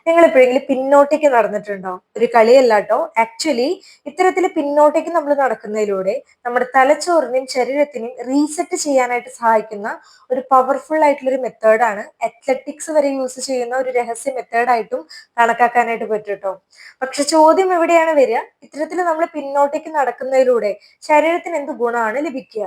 നിങ്ങൾ എപ്പോഴെങ്കിലും പിന്നോട്ടേക്ക് നടന്നിട്ടുണ്ടോ? ഒരു കളിയല്ലാട്ടോ. ആക്ച്വലി ഇത്തരത്തിൽ പിന്നോട്ടേക്ക് നമ്മൾ നടക്കുന്നതിലൂടെ നമ്മുടെ തലച്ചോറിനെയും ശരീരത്തിനെയും റീസെറ്റ് ചെയ്യാനായിട്ട് സഹായിക്കുന്ന ഒരു പവർഫുൾ ആയിട്ടുള്ള ഒരു മെത്തേഡാണ്. അത്ലറ്റിക്സ് വരെ യൂസ് ചെയ്യുന്ന ഒരു രഹസ്യ മെത്തേഡായിട്ടും കണക്കാക്കാനായിട്ട് പറ്റും കേട്ടോ. പക്ഷെ ചോദ്യം എവിടെയാണ് വരിക? ഇത്തരത്തിൽ നമ്മൾ പിന്നോട്ടേക്ക് നടക്കുന്നതിലൂടെ ശരീരത്തിന് എന്ത് ഗുണമാണ് ലഭിക്കുക?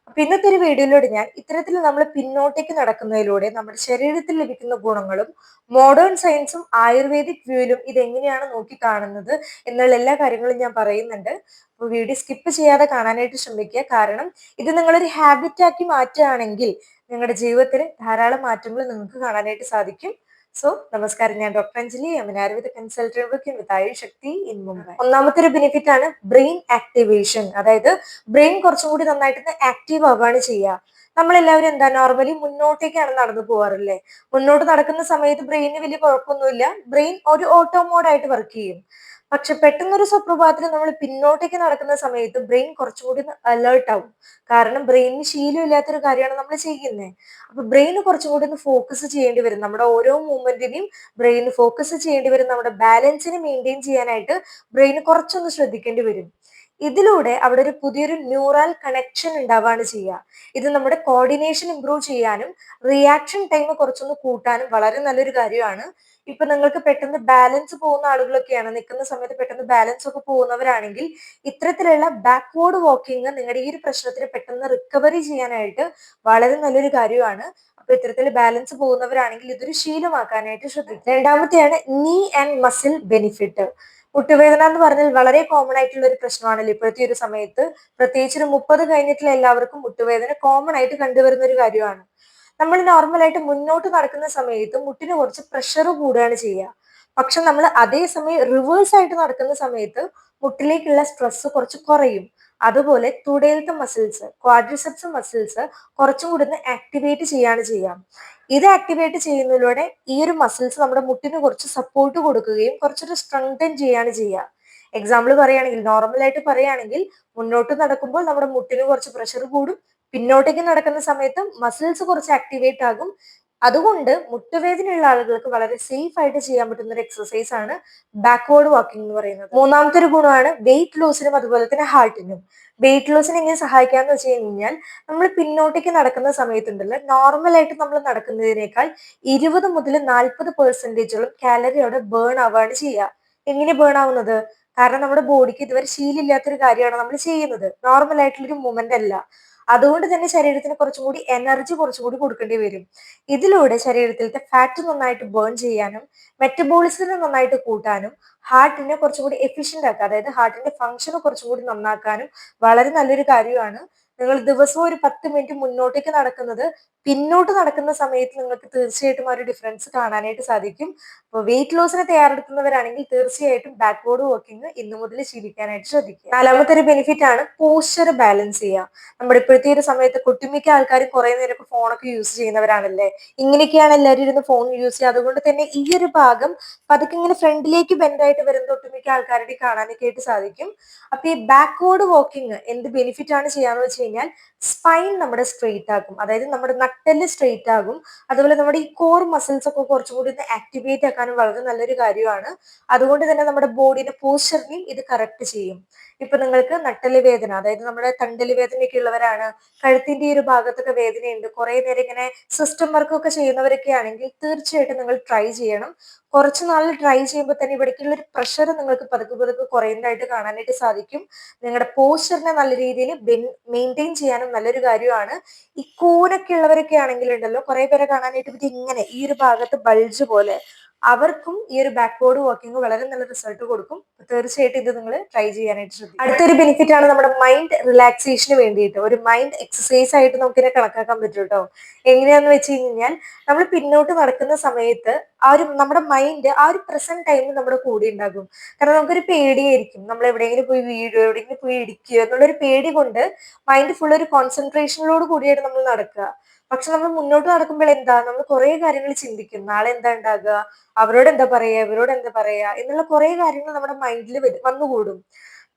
അപ്പൊ ഇന്നത്തെ ഒരു വീഡിയോയിലൂടെ ഞാൻ ഇത്തരത്തിൽ നമ്മൾ പിന്നോട്ടേക്ക് നടക്കുന്നതിലൂടെ നമ്മുടെ ശരീരത്തിൽ ലഭിക്കുന്ന ഗുണങ്ങളും മോഡേൺ സയൻസും ആയുർവേദിക് വ്യൂയിലും ഇതെങ്ങനെയാണ് നോക്കി കാണുന്നത് എന്നുള്ള എല്ലാ കാര്യങ്ങളും ഞാൻ പറയുന്നുണ്ട്. അപ്പോൾ വീഡിയോ സ്കിപ്പ് ചെയ്യാതെ കാണാനായിട്ട് ശ്രമിക്കുക. കാരണം ഇത് നിങ്ങളൊരു ഹാബിറ്റ് ആക്കി മാറ്റുകയാണെങ്കിൽ നിങ്ങളുടെ ജീവിതത്തിൽ ധാരാളം മാറ്റങ്ങൾ നിങ്ങൾക്ക് കാണാനായിട്ട് സാധിക്കും. സോ നമസ്കാരം, ഞാൻ doctor Anjali, Ayurveda consultant working with Ayush Shakti in Mumbai. ഒന്നാമത്തെ ഒരു ബെനിഫിറ്റ് ആണ് ബ്രെയിൻ ആക്ടിവേഷൻ. അതായത് ബ്രെയിൻ കുറച്ചും കൂടി നന്നായിട്ട് ആക്റ്റീവ് ആവുകയാണ് ചെയ്യുക. നമ്മളെല്ലാവരും എന്താ നോർമലി മുന്നോട്ടേക്കാണ് നടന്നു പോവാറില്ലേ? മുന്നോട്ട് നടക്കുന്ന സമയത്ത് ബ്രെയിനിന് വലിയ കുഴപ്പമൊന്നുമില്ല, ബ്രെയിൻ ഒരു ഓട്ടോ മോഡായിട്ട് വർക്ക് ചെയ്യും. പക്ഷെ പെട്ടെന്നൊരു സുപ്രഭാതത്തിൽ നമ്മൾ പിന്നോട്ടേക്ക് നടക്കുന്ന സമയത്ത് ബ്രെയിൻ കുറച്ചുകൂടി അലേർട്ട് ആവും. കാരണം ബ്രെയിനിന് ശീലമില്ലാത്തൊരു കാര്യമാണ് നമ്മൾ ചെയ്യുന്നത്. അപ്പൊ ബ്രെയിന് കുറച്ചും കൂടി ഒന്ന് ഫോക്കസ് ചെയ്യേണ്ടി വരും. നമ്മുടെ ഓരോ മൂവ്മെന്റിനെയും ബ്രെയിന് ഫോക്കസ് ചെയ്യേണ്ടി വരും. നമ്മുടെ ബാലൻസിനെ മെയിൻറ്റെയിൻ ചെയ്യാനായിട്ട് ബ്രെയിന് കുറച്ചൊന്ന് ശ്രദ്ധിക്കേണ്ടി വരും. ഇതിലൂടെ അവിടെ ഒരു പുതിയൊരു ന്യൂറൽ കണക്ഷൻ ഉണ്ടാവുകയാണ് ചെയ്യുക. ഇത് നമ്മുടെ കോർഡിനേഷൻ ഇംപ്രൂവ് ചെയ്യാനും റിയാക്ഷൻ ടൈം കുറച്ചൊന്ന് കൂട്ടാനും വളരെ നല്ലൊരു കാര്യമാണ്. ഇപ്പൊ നിങ്ങൾക്ക് പെട്ടെന്ന് ബാലൻസ് പോകുന്ന ആളുകളൊക്കെയാണ്, നിൽക്കുന്ന സമയത്ത് പെട്ടെന്ന് ബാലൻസ് ഒക്കെ പോകുന്നവരാണെങ്കിൽ ഇത്തരത്തിലുള്ള ബാക്ക്വേർഡ് വാക്കിംഗ് നിങ്ങളുടെ ഈ ഒരു പ്രശ്നത്തിന് പെട്ടെന്ന് റിക്കവറി ചെയ്യാനായിട്ട് വളരെ നല്ലൊരു കാര്യമാണ്. അപ്പൊ ഇത്തരത്തിൽ ബാലൻസ് പോകുന്നവരാണെങ്കിൽ ഇതൊരു ശീലമാക്കാനായിട്ട് ശ്രദ്ധിക്കുക. രണ്ടാമത്തെയാണ് നീ ആൻഡ് മസിൽ ബെനിഫിറ്റ്. മുട്ടുവേദന എന്ന് പറഞ്ഞാൽ വളരെ കോമൺ ആയിട്ടുള്ള ഒരു പ്രശ്നമാണല്ലോ ഇപ്പോഴത്തെ ഒരു സമയത്ത്. പ്രത്യേകിച്ച് ഒരു 30 കഴിഞ്ഞിട്ടുള്ള എല്ലാവർക്കും മുട്ടുവേദന കോമൺ ആയിട്ട് കണ്ടുവരുന്ന ഒരു കാര്യമാണ്. നമ്മൾ നോർമലായിട്ട് മുന്നോട്ട് നടക്കുന്ന സമയത്ത് മുട്ടിന് കുറച്ച് പ്രഷർ കൂടുകയാണ് ചെയ്യുക. പക്ഷെ നമ്മൾ അതേസമയം റിവേഴ്സ് ആയിട്ട് നടക്കുന്ന സമയത്ത് മുട്ടിലേക്കുള്ള സ്ട്രെസ് കുറച്ച് കുറയും. അതുപോലെ തുടയിലത്തെ മസിൽസ്, ക്വാഡ്രിസെപ്സ് മസിൽസ് കുറച്ചും കൂടി ഒന്ന് ആക്ടിവേറ്റ് ചെയ്യാണ് ചെയ്യാം. ഇത് ആക്ടിവേറ്റ് ചെയ്യുന്നതിലൂടെ ഈ ഒരു മസിൽസ് നമ്മുടെ മുട്ടിന് കുറച്ച് സപ്പോർട്ട് കൊടുക്കുകയും കുറച്ചൊരു സ്ട്രെങ്തൻ ചെയ്യാണ് ചെയ്യുക. എക്സാമ്പിൾ പറയുകയാണെങ്കിൽ, നോർമലായിട്ട് പറയുകയാണെങ്കിൽ മുന്നോട്ട് നടക്കുമ്പോൾ നമ്മുടെ മുട്ടിന് കുറച്ച് പ്രഷർ കൂടും, പിന്നോട്ടേക്ക് നടക്കുന്ന സമയത്ത് മസിൽസ് കുറച്ച് ആക്ടിവേറ്റ് ആകും. അതുകൊണ്ട് മുട്ടുവേദനയുള്ള ആളുകൾക്ക് വളരെ സേഫ് ആയിട്ട് ചെയ്യാൻ പറ്റുന്ന ഒരു എക്സസൈസ് ആണ് ബാക്ക്വേർഡ് വാക്കിംഗ് എന്ന് പറയുന്നത്. മൂന്നാമത്തെ ഒരു ഗുണമാണ് വെയിറ്റ് ലോസിനും അതുപോലെ തന്നെ ഹാർട്ടിനും. വെയിറ്റ് ലോസിന് എങ്ങനെ സഹായിക്കാന്ന് വെച്ച് കഴിഞ്ഞാൽ, നമ്മൾ പിന്നോട്ടേക്ക് നടക്കുന്ന സമയത്തുണ്ടല്ലോ, നോർമലായിട്ട് നമ്മൾ നടക്കുന്നതിനേക്കാൾ 20 മുതൽ 40% കാലറി അവിടെ ബേൺ ആവുകയാണ് ചെയ്യുക. എങ്ങനെ ബേൺ ആവുന്നത്? കാരണം നമ്മുടെ ബോഡിക്ക് ഇതുവരെ ശീലമില്ലാത്തൊരു കാര്യമാണ് നമ്മൾ ചെയ്യുന്നത്, നോർമൽ ആയിട്ടുള്ളൊരു മൂവ്മെന്റ് അല്ല. അതുകൊണ്ട് തന്നെ ശരീരത്തിന് കുറച്ചും കൂടി എനർജി കുറച്ചും കൂടി കൊടുക്കേണ്ടി വരും. ഇതിലൂടെ ശരീരത്തിലത്തെ ഫാറ്റ് നന്നായിട്ട് ബേൺ ചെയ്യാനും മെറ്റബോളിസത്തിനെ നന്നായിട്ട് കൂട്ടാനും ഹാർട്ടിനെ കുറച്ചും കൂടി എഫിഷ്യന്റ് ആക്കുക, അതായത് ഹാർട്ടിന്റെ ഫംഗ്ഷനെ കുറച്ചും കൂടി നന്നാക്കാനും വളരെ നല്ലൊരു കാര്യമാണ്. നിങ്ങൾ ദിവസവും ഒരു 10 മിനിറ്റ് മുന്നോട്ടേക്ക് നടക്കുന്നത് പിന്നോട്ട് നടക്കുന്ന സമയത്ത് നിങ്ങൾക്ക് തീർച്ചയായിട്ടും ആ ഒരു ഡിഫറൻസ് കാണാനായിട്ട് സാധിക്കും. അപ്പോൾ വെയിറ്റ് ലോസിന് തയ്യാറെടുക്കുന്നവരാണെങ്കിൽ തീർച്ചയായിട്ടും ബാക്ക്വേർഡ് വാക്കിംഗ് ഇന്നു മുതൽ ശീലിക്കാനായിട്ട് ശ്രദ്ധിക്കുക. നാലാമത്തെ ഒരു ബെനിഫിറ്റ് ആണ് പോസ്ചർ ബാലൻസ് ചെയ്യുക. നമ്മുടെ ഇപ്പോഴത്തെ ഒരു സമയത്ത് ഒട്ടുമിക്ക ആൾക്കാരും കുറെ നേരം ഫോണൊക്കെ യൂസ് ചെയ്യുന്നവരാണല്ലേ. ഇങ്ങനെയൊക്കെയാണ് എല്ലാവരും ഇരുന്ന് ഫോൺ യൂസ് ചെയ്യുക. അതുകൊണ്ട് തന്നെ ഈ ഒരു ഭാഗം പതുക്കെ ഇങ്ങനെ ഫ്രണ്ടിലേക്ക് ബെൻഡായിട്ട് വരുന്ന ഒട്ടുമിക്ക ആൾക്കാരുടെ കാണാനൊക്കെ ആയിട്ട് സാധിക്കും. അപ്പൊ ഈ ബാക്ക്വേർഡ് വാക്കിംഗ് എന്ത് ബെനിഫിറ്റ് ആണ് ചെയ്യാന്ന് വെച്ച് കഴിഞ്ഞാൽ, സ്പൈൻ നമ്മുടെ സ്ട്രെയിറ്റ് ആകും, അതായത് നമ്മുടെ നട്ടെല്ല് സ്ട്രെയിറ്റ് ആകും. അതുപോലെ നമ്മുടെ ഈ കോർ മസിൽസ് ഒക്കെ കുറച്ചും കൂടി ആക്ടിവേറ്റ് ആക്കാനും വളരെ നല്ലൊരു കാര്യമാണ്. അതുകൊണ്ട് തന്നെ നമ്മുടെ ബോഡിയുടെ പോസ്ചറിനെയും ഇത് കറക്റ്റ് ചെയ്യും. ഇപ്പൊ നിങ്ങൾക്ക് നട്ടല് വേദന, അതായത് നമ്മുടെ തണ്ടല് വേദനയൊക്കെ ഉള്ളവരാണ്, കഴുത്തിന്റെ ഈ ഒരു ഭാഗത്തൊക്കെ വേദനയുണ്ട്, കുറെ നേരം ഇങ്ങനെ സിസ്റ്റം വർക്കൊക്കെ ചെയ്യുന്നവരൊക്കെ ആണെങ്കിൽ തീർച്ചയായിട്ടും നിങ്ങൾ ട്രൈ ചെയ്യണം. കുറച്ച് നാൾ ട്രൈ ചെയ്യുമ്പോൾ തന്നെ ഇവിടേക്കുള്ള ഒരു പ്രഷർ നിങ്ങൾക്ക് പതുക്കെ പതുക്കെ കുറയുന്നതായിട്ട് കാണാനായിട്ട് സാധിക്കും. നിങ്ങളുടെ പോസ്ചറിനെ നല്ല രീതിയിൽ മെയിൻറ്റെയിൻ ചെയ്യാനും നല്ലൊരു കാര്യമാണ്. ഈ കൂനൊക്കെ ഉള്ളവരൊക്കെ ആണെങ്കിൽ ഉണ്ടല്ലോ, കുറെ പേരെ കാണാനായിട്ട് പറ്റി ഇങ്ങനെ ഈ ഒരു ഭാഗത്ത് ബൾജ് പോലെ, അവർക്കും ഈ ഒരു ബാക്ക്വേർഡ് വാക്കിംഗ് വളരെ നല്ല റിസൾട്ട് കൊടുക്കും. തീർച്ചയായിട്ടും ഇത് നിങ്ങൾ ട്രൈ ചെയ്യാനായിട്ട് ശ്രദ്ധിക്കും. അടുത്തൊരു ബെനിഫിറ്റ് ആണ് നമ്മുടെ മൈൻഡ് റിലാക്സേഷന് വേണ്ടിയിട്ട് ഒരു മൈൻഡ് എക്സസൈസ് ആയിട്ട് നമുക്കിനെ കണക്കാക്കാൻ പറ്റും കേട്ടോ. എങ്ങനെയാന്ന് വെച്ച് കഴിഞ്ഞാൽ, നമ്മൾ പിന്നോട്ട് നടക്കുന്ന സമയത്ത് ആ ഒരു നമ്മുടെ മൈൻഡ് ആ ഒരു പ്രസന്റ് ടൈമിൽ നമ്മുടെ കൂടെ ഉണ്ടാകും. കാരണം നമുക്കൊരു പേടിയായിരിക്കും, നമ്മൾ എവിടെയെങ്കിലും പോയി വീഴുകയോ എവിടെയെങ്കിലും പോയി ഇടിക്കുകയോ എന്നുള്ളൊരു പേടി കൊണ്ട് മൈൻഡ് ഫുൾ ഒരു കോൺസെൻട്രേഷനോട് കൂടിയാണ് നമ്മൾ നടക്കുക. പക്ഷെ നമ്മൾ മുന്നോട്ട് നടക്കുമ്പോൾ എന്താ, നമ്മൾ കുറെ കാര്യങ്ങൾ ചിന്തിക്കും. നാളെ എന്താ ഉണ്ടാകുക, അവരോട് എന്താ പറയാ, ഇവരോട് എന്താ പറയാ എന്നുള്ള കുറെ കാര്യങ്ങൾ നമ്മുടെ മൈൻഡിൽ വന്നുകൂടും.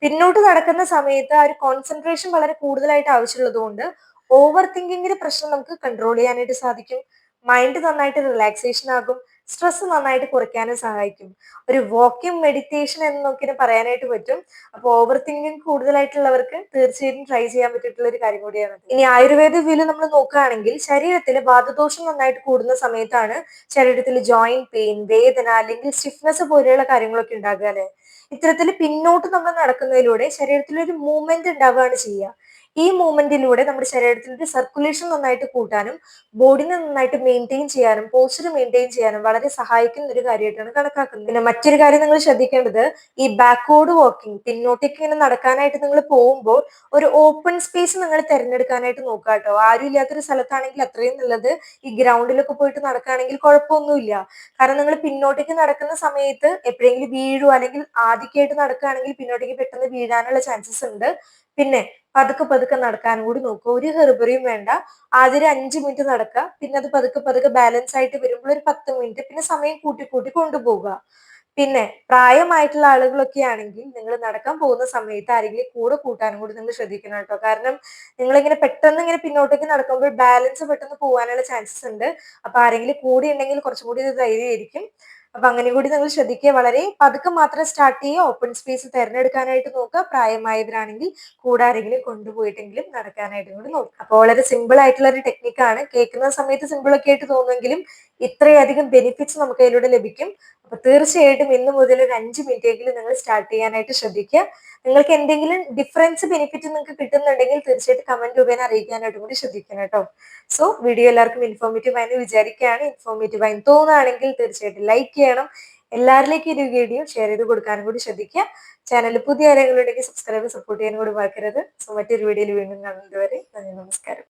പിന്നോട്ട് നടക്കുന്ന സമയത്ത് ആ ഒരു കോൺസെൻട്രേഷൻ വളരെ കൂടുതലായിട്ട് ആവശ്യമുള്ളത് കൊണ്ട് ഓവർ തിങ്കിങ്ങിന്റെ പ്രശ്നം നമുക്ക് കൺട്രോൾ ചെയ്യാനായിട്ട് സാധിക്കും. മൈൻഡ് നന്നായിട്ട് റിലാക്സേഷൻ ആകും, സ്ട്രെസ് നന്നായിട്ട് കുറയ്ക്കാനും സഹായിക്കും. ഒരു വാക്കിംഗ് മെഡിറ്റേഷൻ എന്ന് നമുക്കിനെ പറയാനായിട്ട് പറ്റും. അപ്പൊ ഓവർ തിങ്കിങ് കൂടുതലായിട്ടുള്ളവർക്ക് തീർച്ചയായിട്ടും ട്രൈ ചെയ്യാൻ പറ്റിയിട്ടുള്ള ഒരു കാര്യം കൂടിയാണ്. ഇനി ആയുർവേദ വ്യൂല് നമ്മൾ നോക്കുകയാണെങ്കിൽ ശരീരത്തിൽ വാതദോഷം നന്നായിട്ട് കൂടുന്ന സമയത്താണ് ശരീരത്തിൽ ജോയിന്റ് പെയിൻ, വേദന അല്ലെങ്കിൽ സ്റ്റിഫ്നെസ് പോലെയുള്ള കാര്യങ്ങളൊക്കെ ഉണ്ടാകുക അല്ലെ. ഇത്തരത്തിൽ പിന്നോട്ട് നമ്മൾ നടക്കുന്നതിലൂടെ ശരീരത്തിൽ ഒരു മൂവ്മെന്റ് ഉണ്ടാവുകയാണ് ചെയ്യുക. ഈ മൂവ്മെന്റിലൂടെ നമ്മുടെ ശരീരത്തിന്റെ സർക്കുലേഷൻ നന്നായിട്ട് കൂട്ടാനും ബോഡിനെ നന്നായിട്ട് മെയിൻറ്റെയിൻ ചെയ്യാനും പോസ്ചർ മെയിൻറ്റെയിൻ ചെയ്യാനും വളരെ സഹായിക്കുന്ന ഒരു കാര്യമായിട്ടാണ് കണക്കാക്കുന്നത്. പിന്നെ മറ്റൊരു കാര്യം നിങ്ങൾ ശ്രദ്ധിക്കേണ്ടത്, ഈ ബാക്ക്വേർഡ് വാക്കിംഗ്, പിന്നോട്ടേക്ക് ഇങ്ങനെ നടക്കാനായിട്ട് നിങ്ങൾ പോകുമ്പോൾ ഒരു ഓപ്പൺ സ്പേസ് നിങ്ങൾ തിരഞ്ഞെടുക്കാനായിട്ട് നോക്കുക കേട്ടോ. ആരും ഇല്ലാത്തൊരു സ്ഥലത്താണെങ്കിൽ അത്രയും നല്ലത്. ഈ ഗ്രൗണ്ടിലൊക്കെ പോയിട്ട് നടക്കുകയാണെങ്കിൽ കുഴപ്പമൊന്നുമില്ല. കാരണം നിങ്ങൾ പിന്നോട്ടേക്ക് നടക്കുന്ന സമയത്ത് എപ്പോഴെങ്കിലും വീഴുവോ, അല്ലെങ്കിൽ ആദ്യമായിട്ട് നടക്കുകയാണെങ്കിൽ പിന്നോട്ടേക്ക് പെട്ടെന്ന് വീഴാനുള്ള ചാൻസസ് ഉണ്ട്. പിന്നെ പതുക്കെ പതുക്കെ നടക്കാനും കൂടി നോക്കുക. ഒരു ഹെർബറിയും വേണ്ട. ആദ്യം ഒരു 5 മിനിറ്റ് നടക്കുക, പിന്നെ അത് പതുക്കെ പതുക്കെ ബാലൻസ് ആയിട്ട് വരുമ്പോൾ ഒരു 10 മിനിറ്റ്, പിന്നെ സമയം കൂട്ടി കൂട്ടി കൊണ്ടുപോകുക. പിന്നെ പ്രായമായിട്ടുള്ള ആളുകളൊക്കെ ആണെങ്കിൽ നിങ്ങൾ നടക്കാൻ പോകുന്ന സമയത്ത് ആരെങ്കിലും കൂടെ കൂട്ടാനും കൂടി നിങ്ങൾ ശ്രദ്ധിക്കണം കേട്ടോ. കാരണം നിങ്ങൾ ഇങ്ങനെ പെട്ടെന്ന് ഇങ്ങനെ പിന്നോട്ടേക്ക് നടക്കുമ്പോൾ ബാലൻസ് പെട്ടെന്ന് പോകാനുള്ള ചാൻസസ് ഉണ്ട്. അപ്പൊ ആരെങ്കിലും കൂടി ഉണ്ടെങ്കിൽ കുറച്ചും കൂടി ഇത് ധൈര്യമായിരിക്കും. അപ്പൊ അങ്ങനെ കൂടി നിങ്ങൾ ശ്രദ്ധിക്കുക. വളരെ പതുക്കെ മാത്രം സ്റ്റാർട്ട് ചെയ്യുക. ഓപ്പൺ സ്പേസ് തിരഞ്ഞെടുക്കാനായിട്ട് നോക്കുക. പ്രായമായവരാണെങ്കിൽ കൂടെ ആരെങ്കിലും കൊണ്ടുപോയിട്ടെങ്കിലും നടക്കാനായിട്ടും കൂടി നോക്കുക. അപ്പോൾ വളരെ സിമ്പിൾ ആയിട്ടുള്ള ഒരു ടെക്നിക്കാണ്. കേൾക്കുന്ന സമയത്ത് സിമ്പിൾ ഒക്കെ ആയിട്ട് തോന്നുമെങ്കിലും ഇത്രയധികം ബെനിഫിറ്റ്സ് നമുക്ക് അതിലൂടെ ലഭിക്കും. അപ്പൊ തീർച്ചയായിട്ടും ഇന്ന് മുതൽ ഒരു 5 മിനിറ്റെങ്കിലും നിങ്ങൾ സ്റ്റാർട്ട് ചെയ്യാനായിട്ട് ശ്രദ്ധിക്കുക. നിങ്ങൾക്ക് എന്തെങ്കിലും ഡിഫറൻസ് ബെനിഫിറ്റ് നിങ്ങൾക്ക് കിട്ടുന്നുണ്ടെങ്കിൽ തീർച്ചയായിട്ടും കമന്റ് രൂപേണ അറിയിക്കാനായിട്ടും കൂടി ശ്രദ്ധിക്കണം കേട്ടോ. സോ വീഡിയോ എല്ലാവർക്കും ഇൻഫോർമേറ്റീവ് ആയെന്ന് വിചാരിക്കുകയാണ്. ഇൻഫോർമേറ്റീവ് ആയി തോന്നുകയാണെങ്കിൽ തീർച്ചയായിട്ടും ലൈക്ക് ചെയ്യണം. എല്ലാവരിലേക്കും ഈ വീഡിയോ ഷെയർ ചെയ്ത് കൊടുക്കാനും കൂടി ശ്രദ്ധിക്കുക. ചാനലിൽ പുതിയ ആരെങ്കിലും ഉണ്ടെങ്കിൽ സബ്സ്ക്രൈബ് സപ്പോർട്ട് ചെയ്യാനും കൂടി മറക്കരുത്. സോ മറ്റൊരു വീഡിയോയിൽ വീണ്ടും കാണുന്നത് വരെ നന്ദി, നമസ്കാരം.